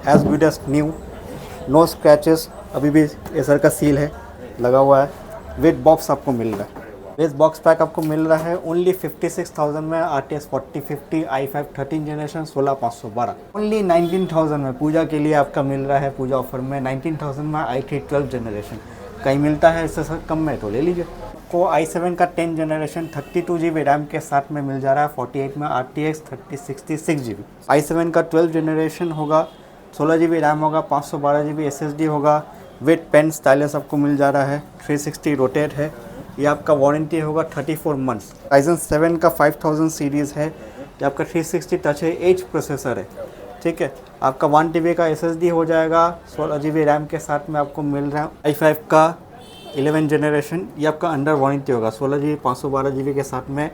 As good as new, no scratches, अभी भी Acer का सील है लगा हुआ है। विद बॉक्स आपको मिल रहा है। बेस बॉक्स पैक आपको मिल रहा है ओनली 56,000 में। RTS 4050 i5 13 जनरेशन 16512 ओनली 19,000 में। पूजा के लिए आपका मिल रहा है पूजा ऑफर में 19,000 में i3 12 जनरेशन। कहीं मिलता है इससे कम में तो ले लीजिए। को i7 का 10 जनरेशन 32 GB रैम के साथ में मिल जा रहा है 48 में RTX 3066 GB। i7 का 12 जनरेशन होगा, 16 GB रैम होगा, 512 GB SSD होगा। विद पेन स्टाइलस आपको मिल जा रहा है, 360 रोटेट है। ये आपका वारंटी होगा 34 मंथ्स। Ryzen 7 का 5000 सीरीज़ है। ये आपका 360 टच है, एज प्रोसेसर है, ठीक है। आपका 1 TB का SSD हो जाएगा, 16 GB रैम के साथ में आपको मिल रहा है। i5 का 11 जनरेशन, ये आपका अंडर वारंटी होगा, 16 GB 512 GB के साथ में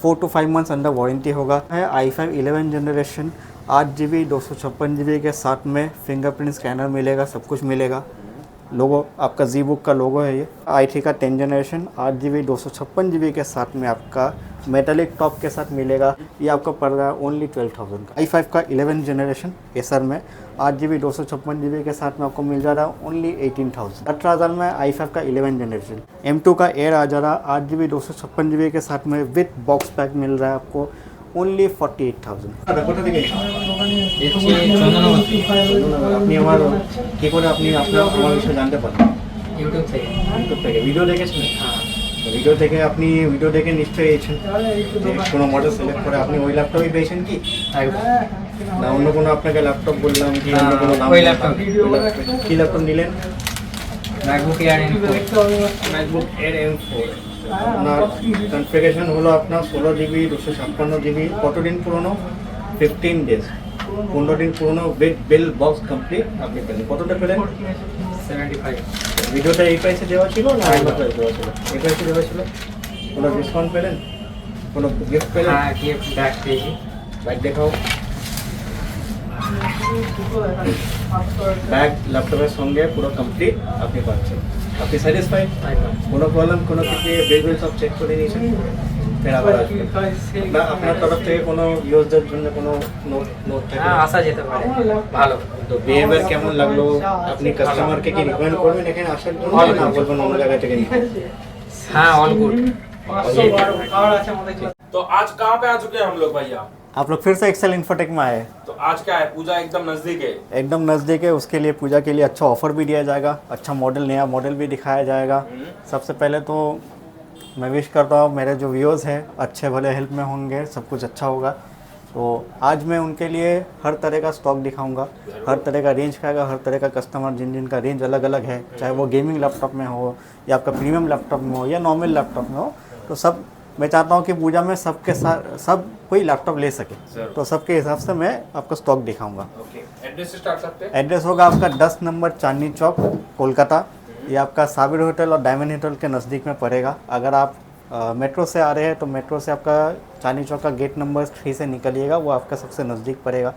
4 to 5 मंथ्स अंडर वारंटी होगा। है i5 11 जनरेशन 8 GB 256 GB के साथ में फिंगरप्रिंट स्कैनर मिलेगा, सब कुछ मिलेगा। लोगो आपका जी बुक का लोगो है ये। i3 का 10 जनरेशन 8 GB 256 GB के साथ में आपका मेटालिक टॉप के साथ मिलेगा। ये आपको पड़ रहा है ओनली 12,000 का। i5 का 11 जनरेशन एसर में 8 GB 256 GB के साथ में आपको मिल जा रहा है ओनली 18,000। 18,000 में i5 का 11 जनरेशन। M2 का एयर आ जा रहा है 8 GB 256 GB के साथ में विथ बॉक्स पैक मिल रहा है आपको ओनली 48,000। আপনি আমার কি করে আপনি আপনার আমার বিষয়ে জানতে পারলেন? ইউটিউব থেকে ভিডিও দেখেছিলেন? হ্যাঁ, ভিডিও থেকে আপনি ভিডিও দেখে নিশ্চয়ই এসেছেন যে কোনো মডেল সিলেক্ট করে আপনি ওই ল্যাপটপই পেয়েছেন কি না অন্য কোনো আপনাকে ল্যাপটপ বললাম কি অন্য কোনো নাম? ওই ল্যাপটপ। কি ল্যাপটপ নিলেন? MacBook air MacBook air M4। আপনার কনফিগারেশন হলো আপনার 16 GB 256 GB। কতদিন পুরনো? 15 ডেজ, 15 দিন পুরনো উইথ বিল বক্স কমপ্লিট আপনি পেলেন। কতটা পেলেন? 75। ভিডিওটা এই প্রাইসে দেওয়া ছিল না অন্য প্রাইসে দেওয়া ছিল? এই প্রাইসে দেওয়া ছিল। কোনো ডিসকাউন্ট পেলেন? কোনো গিফট পেলেন? হ্যাঁ, গিফট ব্যাগ পেয়েছি। ব্যাগ দেখাও। ব্যাগ ল্যাপটপের সঙ্গে পুরো কমপ্লিট আপনি পাচ্ছেন। আপনি স্যাটিসফাইড? কোনো প্রবলেম কোনো কিছু বিল সব চেক করে নিয়েছেন? ফের আবার আসবেন না? আপনার তরফ থেকে কোনো ইউজদের জন্য কোনো নোট থাকে? হ্যাঁ, আসা যেতে পারে। ভালো। তো বিহেভিয়ার কেমন লাগলো? আপনি কাস্টমারকে কি রিকমেন্ড করবেন এখানে আসার জন্য না বলবেন অন্য জায়গা থেকে নিতে? হ্যাঁ, অল গুড। तो आज कहाँ पे आ चुके हैं हम लोग भैया? आप लोग फिर से एक्सेल इन्फोटेक में आए। तो आज क्या है, पूजा एकदम नजदीक है। एकदम नज़दीक है, उसके लिए पूजा के लिए अच्छा ऑफर भी दिया जाएगा, अच्छा मॉडल नया मॉडल भी दिखाया जाएगा। सबसे पहले तो मैं विश करता हूँ मेरे जो व्यूअर्स हैं अच्छे भले हेल्प में होंगे, सब कुछ अच्छा होगा। तो आज मैं उनके लिए हर तरह का स्टॉक दिखाऊंगा, हर तरह का रेंज का हर तरह का कस्टमर जिनका रेंज अलग अलग है, चाहे वो गेमिंग लैपटॉप में हो या आपका प्रीमियम लैपटॉप में हो या नॉर्मल लैपटॉप में हो। तो सब मैं चाहता हूँ कि पूजा में सबके साथ सब कोई लैपटॉप ले सके, तो सबके हिसाब से मैं आपको स्टॉक दिखाऊंगा। एड्रेस से स्टार्ट करते हैं। एड्रेस होगा आपका 10 नंबर चांदनी चौक, कोलकाता। ये आपका साबिर होटल और डायमंड होटल के नज़दीक में पड़ेगा। अगर आप मेट्रो से आ रहे हैं तो मेट्रो से आपका चांदनी चौक का गेट नंबर 3 से निकलिएगा, वो आपका सबसे नज़दीक पड़ेगा।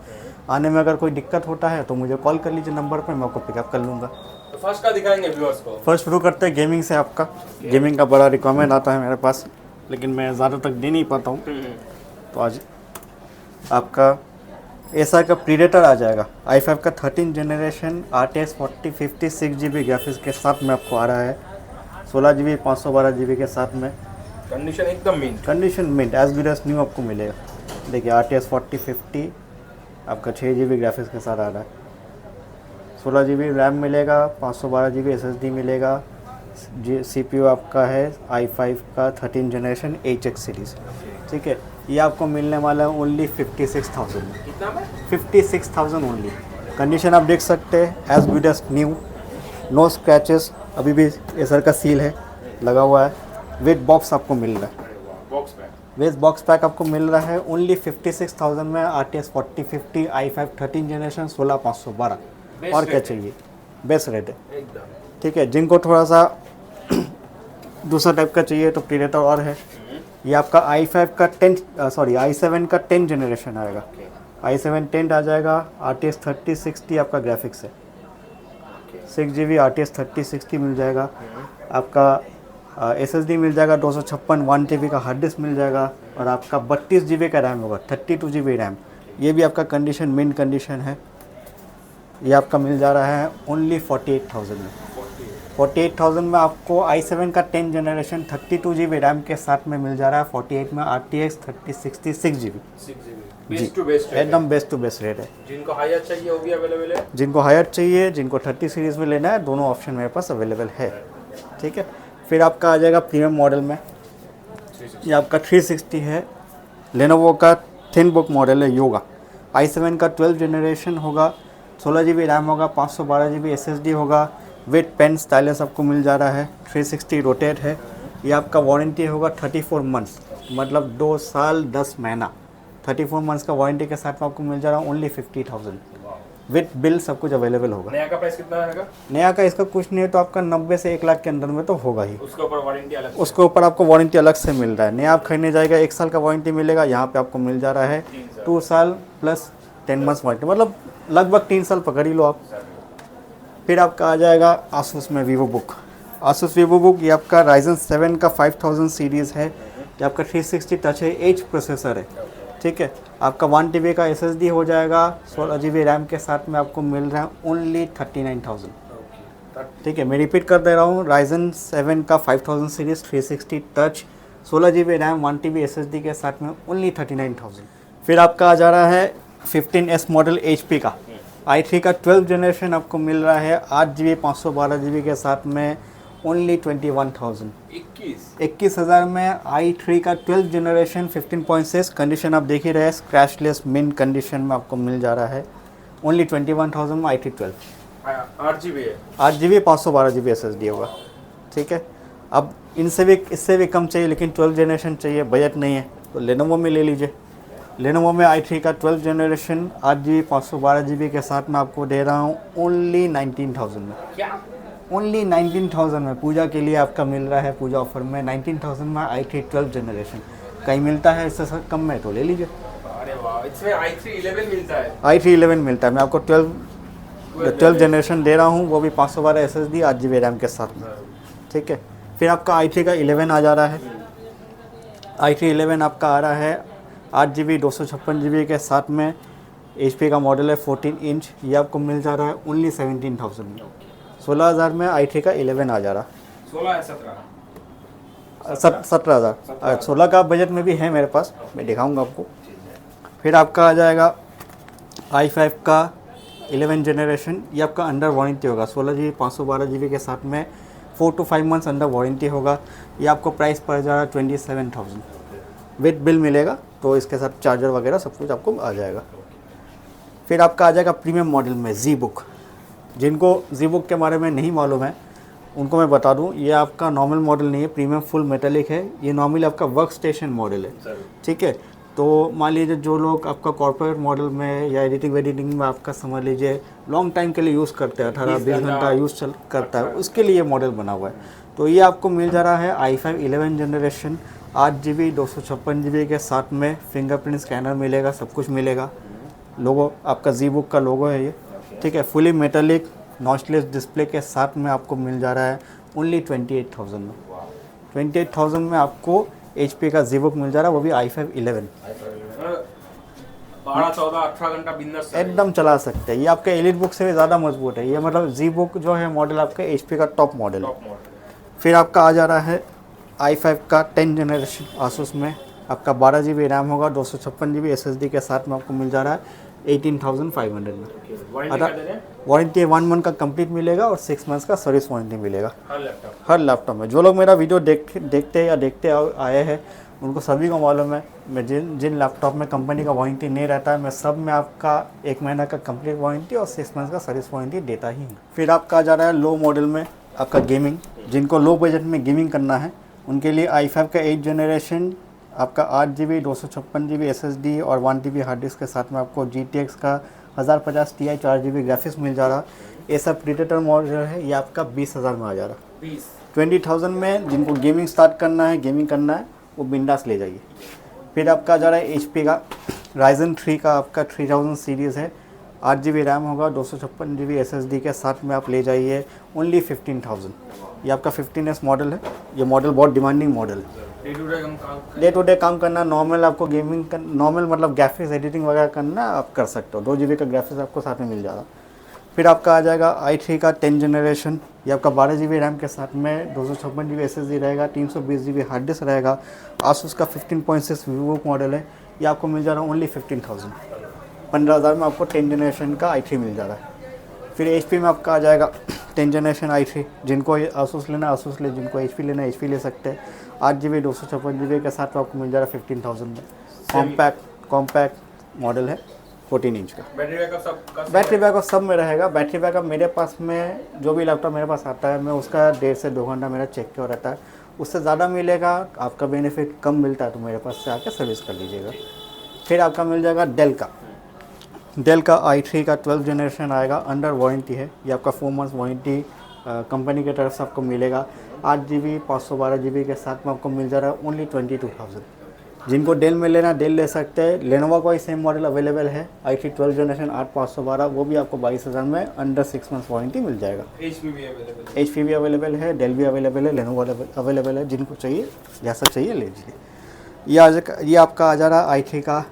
आने में अगर कोई दिक्कत होता है तो मुझे कॉल कर लीजिए नंबर पर, मैं आपको पिकअप कर लूँगा। तो फर्स्ट का दिखाएंगे व्यूअर्स को। फर्स्ट शुरू करते हैं गेमिंग से। आपका गेमिंग का बड़ा रिक्वायरमेंट आता है मेरे पास, लेकिन मैं ज़्यादा तक दे नहीं पाता हूँ। तो आज आपका एसआर का प्रीडेटर आ जाएगा। i5 का 13 जनरेशन RTX 4050 6 GB ग्राफिक्स के साथ में आपको आ रहा है, 16 GB 512 GB के साथ में। कंडीशन एकदम mint. Condition mint as good as new आपको मिलेगा। देखिए RTX 4050 आपका 6 GB ग्राफिक्स के साथ आ रहा है, 16 GB रैम मिलेगा, 512 GB SSD मिलेगा। CPU आपका है i5 का 13 जनरेशन HX सीरीज़, ठीक है। ये आपको मिलने वाला है ओनली 56,000 में। कितना में? 56,000 ओनली। कंडीशन आप देख सकते हैं as good as new, no scratches, अभी भी एसर का सील है लगा हुआ है। विद बॉक्स आपको मिल रहा है। Box pack. With box pack आपको मिल रहा है ओनली 56,000 में। RTX 4050 i5 13 generation 16512। और क्या चाहिए? बेस्ट रेट है, एकदम ठीक है। जिनको थोड़ा सा दूसरा टाइप का चाहिए तो प्रीडेटर और है। ये आपका i7 का 10 जनरेशन आएगा। i7 10 आ जाएगा। RTX 3060 आपका ग्राफिक्स है, 6 GB RTX 3060 मिल जाएगा। आपका SSD मिल जाएगा 256, 1 TB का हार्ड डिस्क मिल जाएगा। और आपका 32 GB का रैम होगा, 32 GB रैम। ये भी आपका कंडीशन मिंट कंडीशन है। ये आपका मिल जा रहा है ओनली 48,000 में। 48,000 में आपको i7 का 10 जनरेशन 32 GB रैम के साथ में मिल जा रहा है। 48 में RTX 3066 GB 6 GB best to best एकदम बेस्ट टू बेस्ट रेट है। जिनको हायर चाहिए वो भी अवेलेबल है। जिनको हायर चाहिए, जिनको 30 सीरीज़ में लेना है, दोनों ऑप्शन मेरे पास अवेलेबल है। ठीक है, फिर आपका आ जाएगा प्रीमियम मॉडल में। ये आपका 360 है, लेनोवो का थिन बुक मॉडल है योगा। i7 का 12 जनरेशन होगा, 16 GB रैम होगा, 512 GB SSD होगा, विथ पेन स्टाइलस आपको मिल जा रहा है। 360 रोटेट है। ये आपका वारंटी होगा 34 मंथ्स, मतलब 2 साल 10 महीना। 34 मंथ्स का वारंटी के साथ में आपको मिल जा रहा है ओनली 50,000 विथ बिल, सब कुछ अवेलेबल होगा। नया का प्राइस कितना रहेगा? नया का इसका कुछ नहीं है तो आपका 90 से 1 लाख के अंदर में तो होगा ही। उसके ऊपर वारंटी अलग से? उसके ऊपर आपको वारंटी अलग से मिल रहा है। नया आप खरीदने जाएगा 1 साल का वारंटी मिलेगा, यहाँ पे आपको मिल जा रहा है 2 साल प्लस 10 मंथ्स वारंटी, मतलब लगभग 3 साल पकड़ ही लो आप। फिर आपका आ जाएगा आसूस में Vivo book. Asus Vivo book ये आपका Ryzen 7 का 5000 सीरीज़ है। ये आपका 360 टच है, एज प्रोसेसर है। ठीक है, आपका 1 TB का SSD हो जाएगा, 16 GB रैम के साथ में आपको मिल रहा है ओनली 39,000। ठीक है, मैं रिपीट कर दे रहा हूँ, Ryzen 7 का 5000 series 360 touch 16 GB RAM 1 TB SSD के साथ में ओनली 39,000। फिर आपका आ जा रहा है 15S मॉडल HP का। i3 का 12 जनरेशन आपको मिल रहा है 8 GB 512 GB के साथ में ओनली 21,000। 21,000 में i3 का 12 जनरेशन 15.6, कंडीशन आप देख ही रहे, स्क्रैचलेस मिन कंडीशन में आपको मिल जा रहा है ओनली 21,000 में i3 12। 8 GB है, 8 GB 512 GB SSD होगा। ठीक है, अब इससे भी कम चाहिए लेकिन 12 जनरेशन चाहिए, बजट नहीं है तो लेनोवो में ले लीजिए। लेनोवो में i3 का 12 जनरेशन 8 GB 512 GB के साथ में आपको दे रहा हूँ ओनली 19,000 में। क्या? ओनली 19,000 में पूजा के लिए आपका मिल रहा है, पूजा ऑफर में 19,000 में i3 12 जनरेशन। कहीं मिलता है इससे कम में तो ले लीजिए। अरे वाह, इसमें i3 11 मिलता है। i3 11 मिलता है, मैं आपको 12 जनरेशन दे रहा हूँ, वो भी 512 SSD 8 GB रैम के साथ में। ठीक है, फिर आपका i3 का 11 आ जा रहा है। i3 11 आपका आ रहा है 8 GB 256 GB के साथ में, HP का मॉडल है 14 इंच। ये आपको मिल जा रहा है ओनली 17,000 में। 16,000 में i3 का 11 आ जा रहा। 16 है 17? 17,000। 16 का बजट में भी है मेरे पास, मैं दिखाऊंगा आपको। फिर आपका आ जाएगा i5 का 11 जनरेशन। ये आपका अंडर वारंटी होगा, 16 GB 512 GB के साथ में 4 to 5 मंथ्स अंडर वारंटी होगा। ये आपको प्राइस पड़ जा रहा है 27,000 विद बिल मिलेगा, तो इसके साथ चार्जर वगैरह सब कुछ आपको आ जाएगा। फिर आपका आ जाएगा प्रीमियम मॉडल में जी बुक। जिनको जी बुक के बारे में नहीं मालूम है उनको मैं बता दूं, ये आपका नॉर्मल मॉडल नहीं है, प्रीमियम फुल मेटेलिक है। ये नॉर्मली आपका वर्क स्टेशन मॉडल है। ठीक है, तो मान लीजिए जो लोग आपका कॉर्पोरेट मॉडल में या एडिटिंग में आपका समझ लीजिए लॉन्ग टाइम के लिए यूज़ करते हैं, 18-20 घंटा यूज़ करता है, उसके लिए मॉडल बना हुआ है। तो ये आपको मिल जा रहा है i5 11 जनरेशन 8 GB 256 GB के साथ में, फिंगरप्रिंट स्कैनर मिलेगा, सब कुछ मिलेगा। लोगो आपका जी बुक का लोगो है ये। ठीक है, फुली मेटालिक नॉचलेस डिस्प्ले के साथ में आपको मिल जा रहा है ओनली 28,000 में। 28,000 में आपको HP का जी बुक मिल जा रहा है, वो भी i5 11। 12, 14, 18 घंटा बिंदास एकदम चला सकते हैं। ये आपका एलिट बुक से भी ज़्यादा मजबूत है ये, मतलब जी बुक जो है मॉडल आपका HP का टॉप मॉडल है। फिर आपका आ जा रहा है i5 का 10 जनरेशन आसूस में। आपका 12 GB रैम होगा, 256 GB SSD के साथ में आपको मिल जा रहा है 18,500 में। वारंटी 1 मंथ का कंप्लीट मिलेगा और 6 मंथ्स का सर्विस वारंटी मिलेगा हर लैपटॉप में। जो लोग मेरा वीडियो देखते आए हैं उनको सभी को मालूम है, मैं जिन लैपटॉप में कंपनी का वारंटी नहीं रहता है, मैं सब में आपका 1 महीना का कंप्लीट वारंटी और 6 मंथ्स का सर्विस वारंटी देता ही हूँ। फिर आपका आ जा रहा है लो मॉडल में आपका गेमिंग। जिनको लो बजट में गेमिंग करना है उनके लिए i5 का 8 जनरेशन आपका 8 GB 256 GB SSD और 1 TB हार्ड डिस्क के साथ में आपको GTX का 1050 Ti 4 GB ग्राफिक्स मिल जा रहा। ये सब प्रीडेटर मॉडल है, ये आपका 20,000 में आ जा रहा। 20,000 में जिनको गेमिंग स्टार्ट करना है, गेमिंग करना है, वो बिंदास ले जाइए। फिर आपका आ जा रहा है HP का Ryzen 3 का आपका 3000 सीरीज़ है, 8 GB रैम होगा, 256 GB SSD के साथ में आप ले जाइए ओनली 15,000। ये आपका 15S मॉडल है। ये मॉडल बहुत डिमांडिंग मॉडल है। डे टू डे काम करना, नॉर्मल आपको गेमिंग नॉर्मल मतलब ग्राफिक्स एडिटिंग वगैरह करना आप कर सकते हो। 2 GB का ग्राफिक्स आपको साथ में मिल जाएगा। फिर आपका आ जाएगा i3 का 10 जनरेशन, ये आपका 12 GB रैम के साथ में 256 GB SSD रहेगा, 320 GB हार्ड डिस्क रहेगा। आसूस का 15.6 वीवो मॉडल है, ये आपको मिल जा रहा है ओनली 15,000, 15,000 में आपको 10 जनरेशन का i3 मिल जा रहा है। फिर HP में आपका आ जाएगा 10 जनरेशन i3, जिनको आसूस लेना आसूस ले, जिनको HP लेना HP ले सकते हैं। 8 GB 256 GB के साथ आपको मिल जा रहा है 15,000 में। कॉम्पैक्ट मॉडल है, 14 इंच का। बैटरी बैकअप सब में रहेगा। बैटरी बैकअप मेरे पास में जो भी लैपटॉप मेरे पास आता है मैं उसका 1.5 से 2 घंटा मेरा चेक किया रहता है, उससे ज़्यादा मिलेगा आपका बेनिफिट कम मिलता है तो मेरे पास से आकर सर्विस कर लीजिएगा। फिर आपका मिल जाएगा डेल का i3 का 12 जनरेशन आएगा, अंडर वारंटी है, ये आपका 4 मंथ्स वारंटी कंपनी की तरफ से आपको मिलेगा। 8 GB 512 GB के साथ में आपको मिल जा रहा है ओनली 22,000। जिनको डेल में लेना डेल ले सकते हैं। लेनोवो का ही सेम मॉडल अवेलेबल है, i3 12 जनरेशन 8512, वो भी आपको 22,000 में अंडर 6 मंथ्स वारंटी मिल जाएगा। HP भी अवेलेबल है, डेल भी अवेलेबल है, लेनोवो अवेलेबल है, जिनको चाहिए जैसा चाहिए ले लीजिए। ये आपका आ जा रहा है i3 का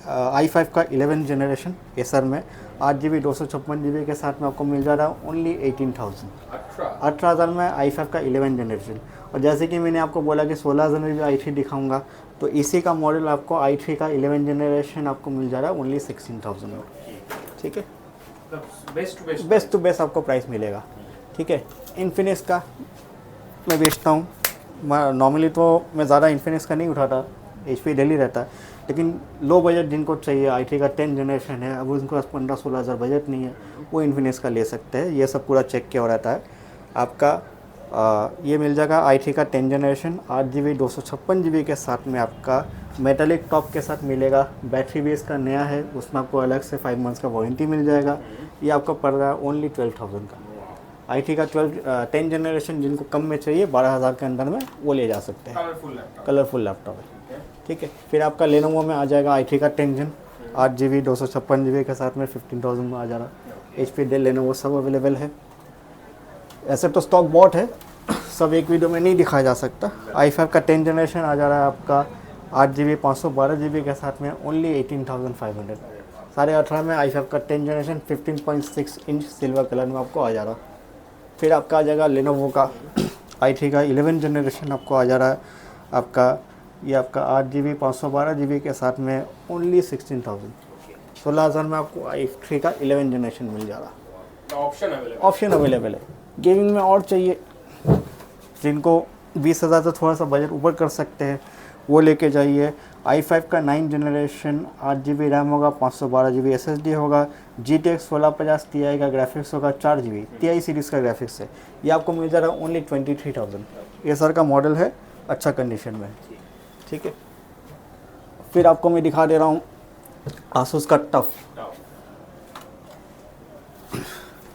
i5 का 11 जनरेशन एसर में, 8 GB 256 GB के साथ में आपको मिल जा रहा है ओनली 18,000 में i5 का 11 जनरेशन। और जैसे कि मैंने आपको बोला कि 16,000 में भी i3 दिखाऊंगा, तो इसी का मॉडल आपको i3 का 11 जनरेशन आपको मिल जा रहा है ओनली 16,000 में। ठीक है, बेस्ट टू बेस्ट आपको प्राइस मिलेगा। ठीक है, इन्फिनिक्स का मैं बेचता हूँ, नॉर्मली तो मैं ज़्यादा इन्फिनिक्स का नहीं उठाता, HP डेली रहता है, लेकिन लो बजट जिनको चाहिए, i3 का 10 जनरेशन है, अब उनको 15-16 हज़ार बजट नहीं है, वो इन्फिनिक्स का ले सकते हैं। ये सब पूरा चेक किया हो रहता है आपका। ये मिल जाएगा i3 का 10 जनरेशन 8 GB 256 GB के साथ में आपका मेटालिक टॉप के साथ मिलेगा। बैटरी भी इसका नया है, उसमें आपको अलग से 5 मंथ्स का वारंटी मिल जाएगा। ये आपको पड़ रहा है ओनली 12,000 का। i3 का 10 जनरेशन जिनको कम में चाहिए 12,000 के अंदर में वो ले जा सकते हैं, कलरफुल लैपटॉप है। ठीक है, फिर आपका लेनोवो में आ जाएगा i3 का 10 जन 8 GB 256 GB के साथ में 15,000 में आ जा रहा। HP डेल लेनोवो सब अवेलेबल है। ऐसे तो स्टॉक बहुत है, सब एक वीडियो में नहीं दिखाया जा सकता। i5 का 10 जनरेशन आ जा रहा है आपका 8 GB 512 GB के साथ में ओनली 18,500। 18.5 में i5 का 10 जनरेशन 15.6 इंच सिल्वर कलर में आपको आ जा रहा। फिर आपका आ जाएगा लेनोवो का i3 का 11 जनरेशन आपको आ जा रहा है आपका, ये आपका 8 GB 512 GB के साथ में ओनली 16,000। 16,000 में आपको i3 का 11 जनरेशन मिल जा रहा। ऑप्शन अवेलेबल है। गेमिंग में और चाहिए, जिनको 20,000 से थोड़ा सा बजट ऊपर कर सकते हैं वो लेके जाइए। i5 का 9 जनरेशन 8 GB रैम होगा, 512 GB SSD होगा, GTX 1650 Ti का ग्राफिक्स होगा, 4 GB Ti सीरीज़ का ग्राफिक्स है। ये आपको मिल जा रहा है ओनली 23,000। एसर का मॉडल है, अच्छा कंडीशन में है। ठीक है, फिर आपको मैं दिखा दे रहा हूँ आसूस का टफ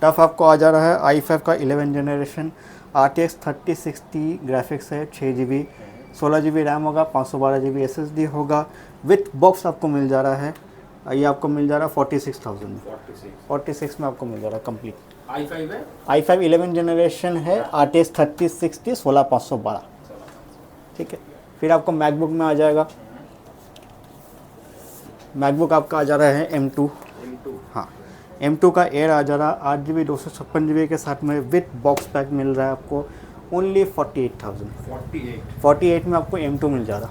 आपको आ जा रहा है i5 का 11 जनरेशन RTX 3060 ग्राफिक्स है, 6 GB 16 GB रैम होगा, 512 GB SSD होगा, विथ बॉक्स आपको मिल जा रहा है। ये आपको मिल जा रहा है 46,000 में। 46 में आपको मिल जा रहा है कंप्लीट। i5 11 जनरेशन है, RTX 3060 16512। ठीक है, फिर आपको मैकबुक में आ जाएगा, मैकबुक आपका आ जा रहा है M2। हाँ, M2 का एयर आ जा रहा है 8 GB 256 GB के साथ में विथ बॉक्स पैक मिल रहा है आपको ओनली 48,000। 48 में आपको M2 मिल जा रहा,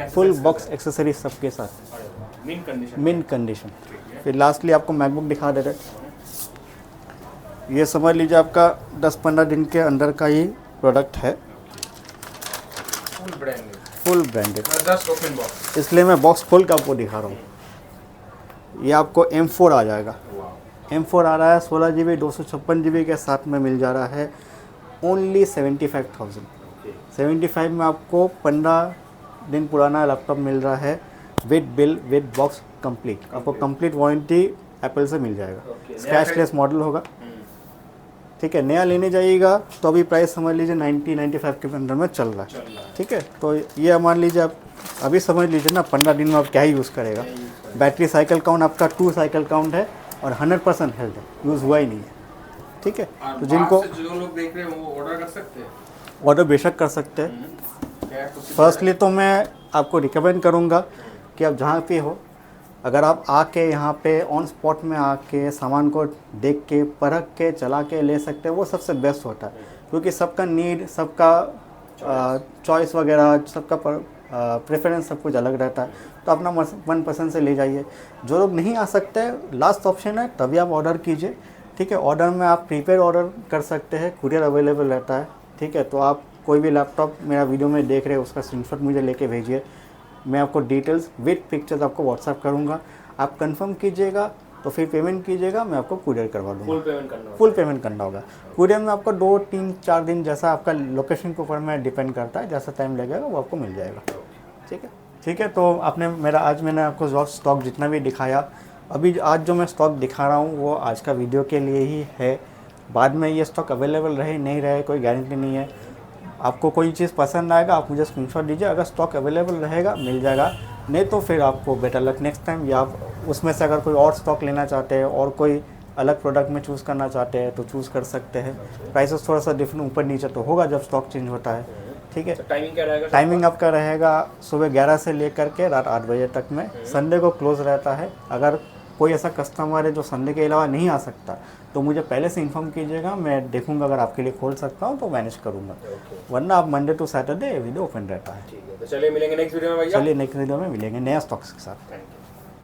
फुल बॉक्स एक्सेसरीज सबके साथ, मिन कंडीशन। फिर लास्टली आपको मैकबुक दिखा दे रहे, ये समझ लीजिए आपका 10-15 दिन के अंदर का ही प्रोडक्ट है, फुल ब्रांडेड, इसलिए मैं बॉक्स खोल के आपको दिखा रहा हूँ। ये आपको M4 आ जाएगा, M4 आ रहा है 16 GB 256 GB के साथ में मिल जा रहा है ओनली 75,000। 75 में आपको 15 दिन पुराना लैपटॉप मिल रहा है with bill with box complete. आपको कंप्लीट वारंटी एप्पल से मिल जाएगा, स्क्रैचलेस मॉडल होगा। ठीक है, नया लेने जाइएगा तो अभी प्राइस समझ लीजिए 90-95 के अंदर में चल रहा है। ठीक है, तो ये मान लीजिए आप अभी समझ लीजिए ना 15 दिन में आप क्या ही यूज़ करेगा। बैटरी साइकिल काउंट आपका 2 साइकिल काउंट है और 100% हेल्थ है, यूज़ हुआ ही नहीं है। ठीक है, तो जिनको जो लोग देख रहे हैं वो ऑर्डर कर सकते हैं, ऑर्डर बेशक कर सकते हैं। फर्स्टली तो मैं आपको रिकमेंड करूँगा कि आप जहाँ पे हो अगर आप आके यहाँ पे ऑन स्पॉट में आके सामान को देख के परख के चला के ले सकते हैं, वो सबसे बेस्ट होता है। क्योंकि सबका नीड, सबका चॉइस वगैरह, सबका प्रेफरेंस सब कुछ अलग रहता है। तो अपना मन पसंद से ले जाइए। जो लोग नहीं आ सकते, लास्ट ऑप्शन है, तभी आप ऑर्डर कीजिए। ठीक है, ऑर्डर में आप प्रीपेड ऑर्डर कर सकते हैं, कुरियर अवेलेबल रहता है। ठीक है, तो आप कोई भी लैपटॉप मेरा वीडियो में देख रहे हैं उसका स्क्रीनशॉट मुझे लेके भेजिए। मैं आपको डिटेल्स विद पिक्चर्स आपको व्हाट्सएप करूँगा। आप कंफर्म कीजिएगा तो फिर पेमेंट कीजिएगा, मैं आपको कुरियर करवा दूँगा। फुल पेमेंट करना होगा। कुरियर में आपको 2, 3, 4 दिन, जैसा आपका लोकेशन के ऊपर में डिपेंड करता है, जैसा टाइम लगेगा वो आपको मिल जाएगा। ठीक है। तो आपने आज मैंने आपको स्टॉक जितना भी दिखाया, अभी आज जो मैं स्टॉक दिखा रहा हूँ वो आज का वीडियो के लिए ही है। बाद में ये स्टॉक अवेलेबल रहे नहीं रहे कोई गारंटी नहीं है। आपको कोई चीज़ पसंद आएगा आप मुझे स्क्रीनशॉट दीजिए, अगर स्टॉक अवेलेबल रहेगा मिल जाएगा, नहीं तो फिर आपको बेटर लक नेक्स्ट टाइम। या आप उसमें से अगर कोई और स्टॉक लेना चाहते हैं और कोई अलग प्रोडक्ट में चूज़ करना चाहते हैं तो चूज़ कर सकते हैं। प्राइसेस थोड़ा सा डिफरेंट ऊपर नीचे तो होगा जब स्टॉक चेंज होता है। ठीक है, टाइमिंग क्या रहेगा? टाइमिंग आपका रहेगा सुबह 11 से लेकर के रात 8 बजे तक में। संडे को क्लोज़ रहता है। अगर कोई ऐसा कस्टमर है जो संडे के अलावा नहीं आ सकता तो मुझे पहले से इन्फॉर्म कीजिएगा, मैं देखूंगा अगर आपके लिए खोल सकता हूं तो मैनेज करूंगा। वरना आप Monday to Saturday video open रहता है। ठीक है, तो चलिए मिलेंगे नेक्स्ट वीडियो में भैया। चलिए नेक्स्ट वीडियो में मिलेंगे नया स्टॉक्स के साथ। Thank you.